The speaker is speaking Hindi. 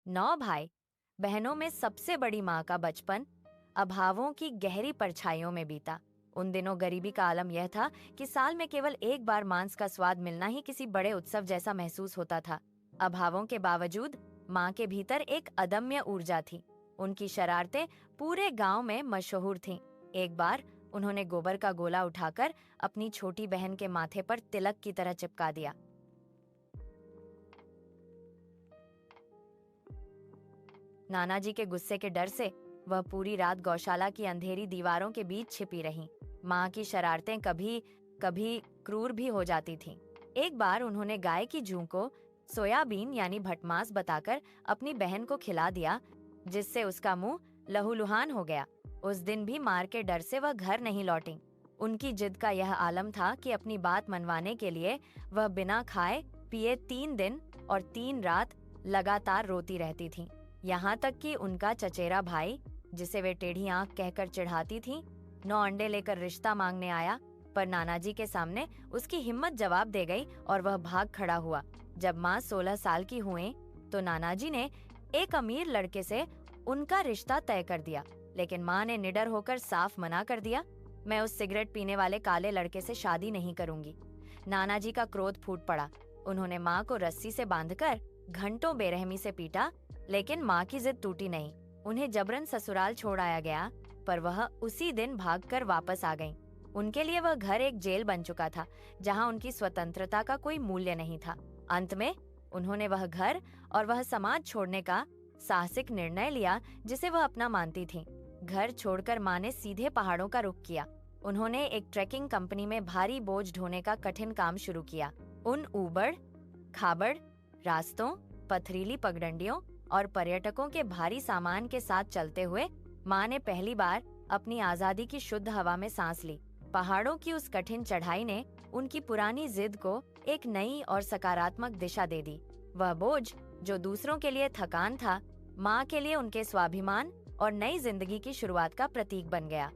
9 भाई बहनों में सबसे बड़ी माँ का बचपन अभावों की गहरी परछाइयों में बीता। उन दिनों गरीबी का आलम यह था कि साल में केवल एक बार मांस का स्वाद मिलना ही किसी बड़े उत्सव जैसा महसूस होता था। अभावों के बावजूद माँ के भीतर एक अदम्य ऊर्जा थी। उनकी शरारतें पूरे गांव में मशहूर थीं। एक बार उन्होंने गोबर का गोला उठाकर अपनी छोटी बहन के माथे पर तिलक की तरह चिपका दिया। नाना जी के गुस्से के डर से वह पूरी रात गौशाला की अंधेरी दीवारों के बीच छिपी रहीं। माँ की शरारतें कभी कभी क्रूर भी हो जाती थीं। एक बार उन्होंने गाय की जूं को सोयाबीन यानी भटमास बताकर अपनी बहन को खिला दिया, जिससे उसका मुंह लहूलुहान हो गया। उस दिन भी मार के डर से वह घर नहीं लौटी। उनकी जिद का यह आलम था कि अपनी बात मनवाने के लिए वह बिना खाए पिए 3 दिन और 3 रात लगातार रोती रहती थीं। यहाँ तक कि उनका चचेरा भाई, जिसे वे टेढ़ी आंख कहकर चिढ़ाती थीं, 9 अंडे लेकर रिश्ता मांगने आया, पर नानाजी के सामने उसकी हिम्मत जवाब दे गई और वह भाग खड़ा हुआ। जब माँ 16 साल की हुई तो नानाजी ने एक अमीर लड़के से उनका रिश्ता तय कर दिया, लेकिन माँ ने निडर होकर साफ मना कर दिया, मैं उस सिगरेट पीने वाले काले लड़के से शादी नहीं करूंगी। नानाजी का क्रोध फूट पड़ा। उन्होंने माँ को रस्सी से बांधकर घंटों बेरहमी से पीटा, लेकिन माँ की जिद टूटी नहीं। उन्हें जबरन ससुराल छोड़ आया गया, पर वह उसी दिन भागकर वापस आ गईं। उनके लिए वह घर एक जेल बन चुका था, जहाँ उनकी स्वतंत्रता का कोई मूल्य नहीं था। अंत में उन्होंने वह घर और वह समाज छोड़ने का साहसिक निर्णय लिया जिसे वह अपना मानती थीं। घर छोड़कर माँ ने सीधे पहाड़ों का रुख किया। उन्होंने एक ट्रैकिंग कंपनी में भारी बोझ ढोने का कठिन काम शुरू किया। उन ऊबड़ खाबड़ रास्तों, पथरीली पगडंडियों और पर्यटकों के भारी सामान के साथ चलते हुए माँ ने पहली बार अपनी आजादी की शुद्ध हवा में सांस ली। पहाड़ों की उस कठिन चढ़ाई ने उनकी पुरानी जिद को एक नई और सकारात्मक दिशा दे दी। वह बोझ जो दूसरों के लिए थकान था, माँ के लिए उनके स्वाभिमान और नई जिंदगी की शुरुआत का प्रतीक बन गया।